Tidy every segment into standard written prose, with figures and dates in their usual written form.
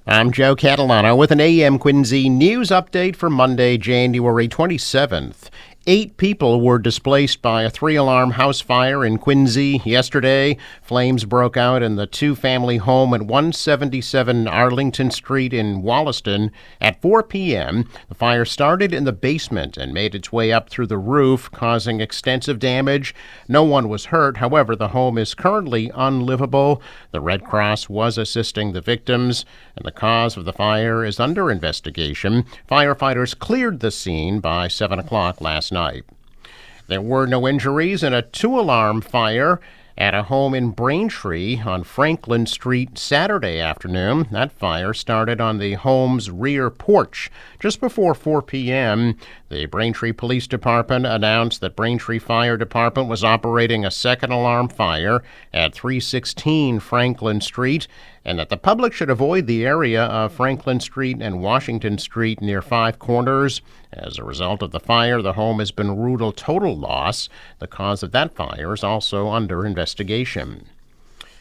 I'm Joe Catalano with an AM Quincy news update for Monday, January 27th. 8 people were displaced by a 3-alarm house fire in Quincy yesterday. Flames broke out in the 2-family home at 177 Arlington Street in Wollaston at 4 p.m. The fire started in the basement and made its way up through the roof, causing extensive damage. No one was hurt. However, the home is currently unlivable. The Red Cross was assisting the victims, and the cause of the fire is under investigation. Firefighters cleared the scene by 7 o'clock last night. There were no injuries in a 2-alarm fire at a home in Braintree on Franklin Street Saturday afternoon. That fire started on the home's rear porch. Just before 4 p.m., the Braintree Police Department announced that Braintree Fire Department was operating a second alarm fire at 316 Franklin Street, and that the public should avoid the area of Franklin Street and Washington Street near Five Corners. As a result of the fire, the home has been ruled a total loss. The cause of that fire is also under investigation.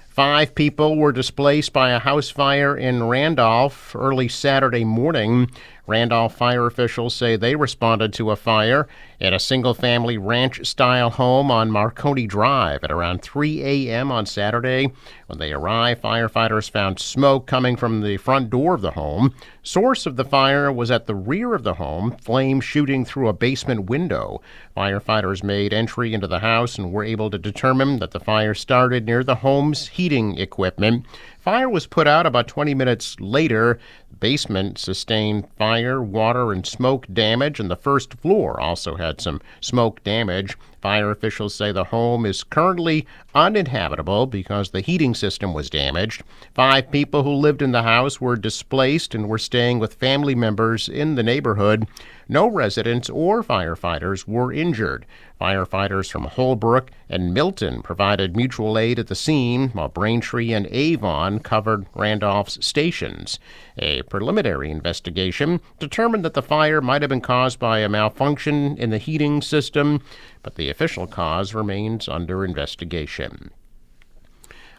5 people were displaced by a house fire in Randolph early Saturday morning. Randolph fire officials say they responded to a fire at a single-family ranch-style home on Marconi Drive at around 3 a.m. on Saturday. When they arrived, firefighters found smoke coming from the front door of the home. Source of the fire was at the rear of the home, flames shooting through a basement window. Firefighters made entry into the house and were able to determine that the fire started near the home's heating equipment. Fire was put out about 20 minutes later. The basement sustained fire, water, and smoke damage, and the first floor also had some smoke damage. Fire officials say the home is currently uninhabitable because the heating system was damaged. 5 people who lived in the house were displaced and were staying with family members in the neighborhood. No residents or firefighters were injured. Firefighters from Holbrook and Milton provided mutual aid at the scene, while Braintree and Avon covered Randolph's stations. A preliminary investigation determined that the fire might have been caused by a malfunction in the heating system, but the official cause remains under investigation.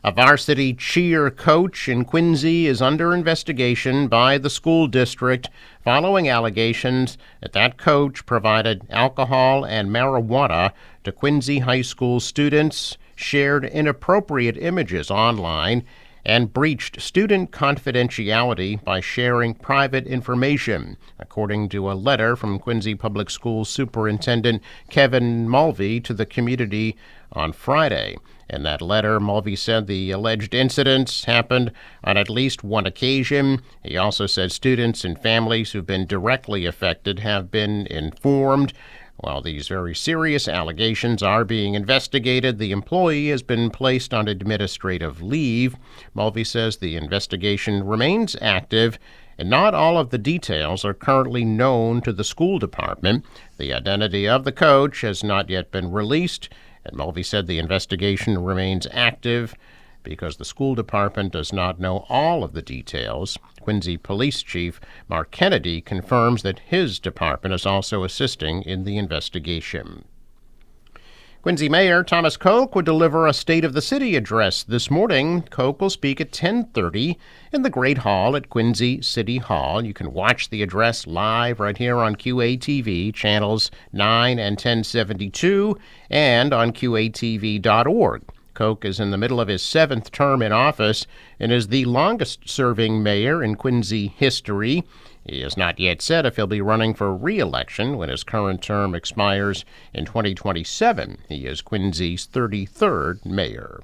A varsity cheer coach in Quincy is under investigation by the school district following allegations that that coach provided alcohol and marijuana to Quincy High School students, shared inappropriate images online, and breached student confidentiality by sharing private information, according to a letter from Quincy Public Schools Superintendent Kevin Mulvey to the community on Friday. In that letter, Mulvey said the alleged incidents happened on at least one occasion. He also said students and families who've been directly affected have been informed. While these very serious allegations are being investigated, the employee has been placed on administrative leave. Mulvey says the investigation remains active, and not all of the details are currently known to the school department. The identity of the coach has not yet been released, and Mulvey said the investigation remains active because the school department does not know all of the details. Quincy Police Chief Mark Kennedy confirms that his department is also assisting in the investigation. Quincy Mayor Thomas Koch would deliver a State of the City address this morning. Koch will speak at 10:30 in the Great Hall at Quincy City Hall. You can watch the address live right here on QATV, channels 9 and 1072, and on QATV.org. Koch is in the middle of his 7th term in office and is the longest-serving mayor in Quincy history. He has not yet said if he'll be running for re-election when his current term expires in 2027. He is Quincy's 33rd mayor.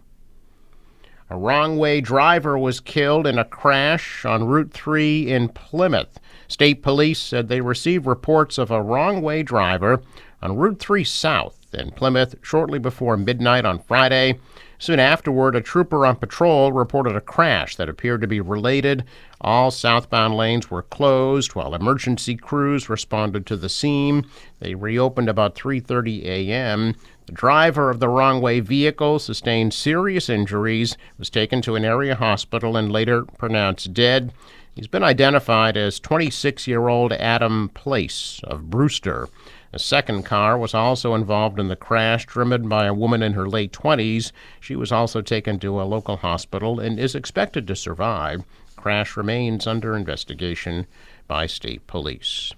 A wrong-way driver was killed in a crash on Route 3 in Plymouth. State police said they received reports of a wrong-way driver on Route 3 South in Plymouth shortly before midnight on Friday. Soon afterward, a trooper on patrol reported a crash that appeared to be related. All southbound lanes were closed while emergency crews responded to the scene. They reopened about 3:30 a.m. The driver of the wrong-way vehicle sustained serious injuries, was taken to an area hospital, and later pronounced dead. He's been identified as 26-year-old Adam Place of Brewster. A second car was also involved in the crash, driven by a woman in her late 20s. She was also taken to a local hospital and is expected to survive. crash remains under investigation by state police.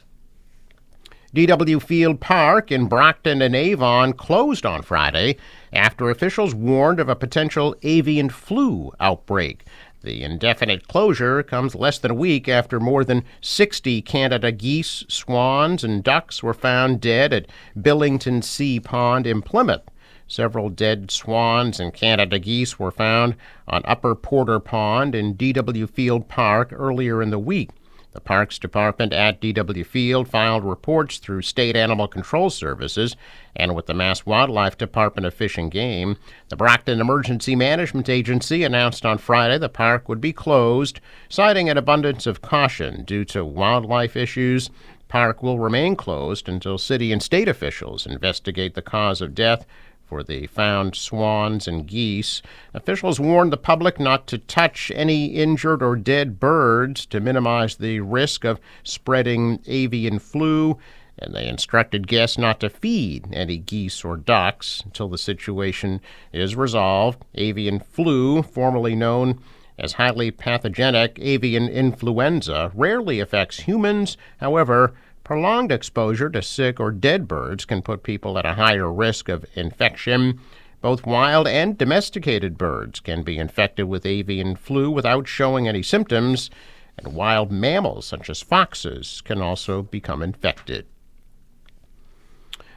DW Field Park in Brockton and Avon closed on Friday after officials warned of a potential avian flu outbreak. The indefinite closure comes less than a week after more than 60 Canada geese, swans, and ducks were found dead at Billington Sea Pond in Plymouth. Several dead swans and Canada geese were found on Upper Porter Pond in DW Field Park earlier in the week. The Parks Department at DW Field filed reports through State Animal Control Services and with the Mass Wildlife Department of Fish and Game. The Brockton Emergency Management Agency announced on Friday the park would be closed, citing an abundance of caution due to wildlife issues. The park will remain closed until city and state officials investigate the cause of death for the found swans and geese. Officials warned the public not to touch any injured or dead birds to minimize the risk of spreading avian flu, and they instructed guests not to feed any geese or ducks until the situation is resolved. Avian flu, formerly known as highly pathogenic avian influenza, rarely affects humans. However, prolonged exposure to sick or dead birds can put people at a higher risk of infection. Both wild and domesticated birds can be infected with avian flu without showing any symptoms, and wild mammals such as foxes can also become infected.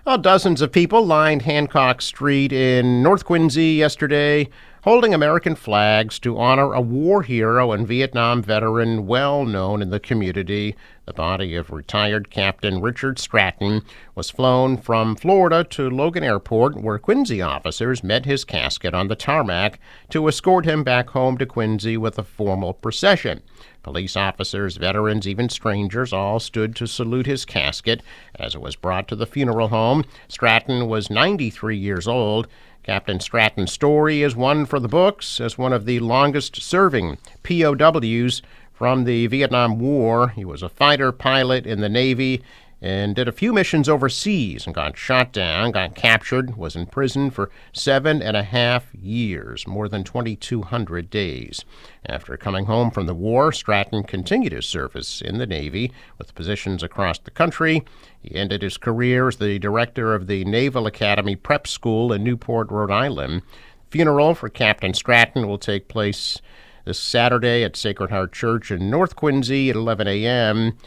Well, dozens of people lined Hancock Street in North Quincy yesterday, holding American flags to honor a war hero and Vietnam veteran well known in the community. The body of retired Captain Richard Stratton was flown from Florida to Logan Airport, where Quincy officers met his casket on the tarmac to escort him back home to Quincy with a formal procession. Police officers, veterans, even strangers all stood to salute his casket as it was brought to the funeral home. Stratton was 93 years old. Captain Stratton's story is one for the books as one of the longest-serving POWs from the Vietnam War. He was a fighter pilot in the Navy and did a few missions overseas and got shot down, got captured, was in prison for 7.5 years, more than 2,200 days. After coming home from the war, Stratton continued his service in the Navy with positions across the country. He ended his career as the director of the Naval Academy Prep School in Newport, Rhode Island. Funeral for Captain Stratton will take place this Saturday at Sacred Heart Church in North Quincy at 11 a.m.,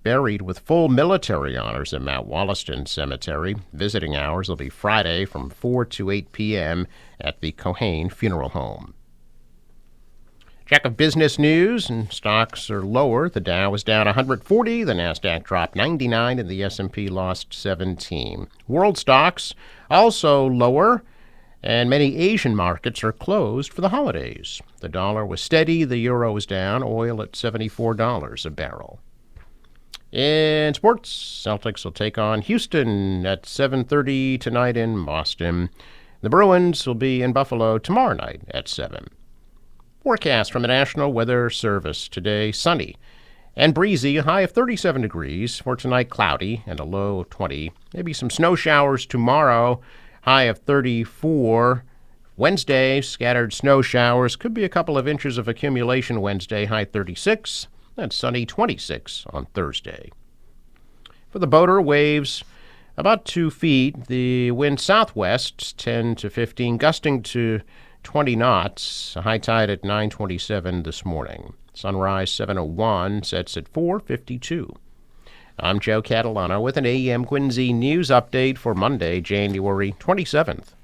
buried with full military honors in Mount Wollaston Cemetery. Visiting hours will be Friday from 4 to 8 p.m. at the Cohane Funeral Home. Check of business news, and stocks are lower. The Dow is down 140, the Nasdaq dropped 99, and the S&P lost 17. World stocks also lower, and many Asian markets are closed for the holidays. The dollar was steady, the euro was down, oil at $74 a barrel. In sports, Celtics will take on Houston at 7:30 tonight in Boston. The Bruins will be in Buffalo tomorrow night at 7. Forecast from the National Weather Service today: sunny and breezy, a high of 37 degrees. For tonight, cloudy and a low of 20. Maybe some snow showers tomorrow, high of 34. Wednesday, scattered snow showers. Could be a couple of inches of accumulation Wednesday, high 36. And sunny 26 on Thursday. For the boater, waves about 2 feet. The wind southwest 10 to 15, gusting to 20 knots. A high tide at 9:27 this morning. Sunrise 7:01, sets at 4:52. I'm Joe Catalano with an AM Quincy news update for Monday, January 27th.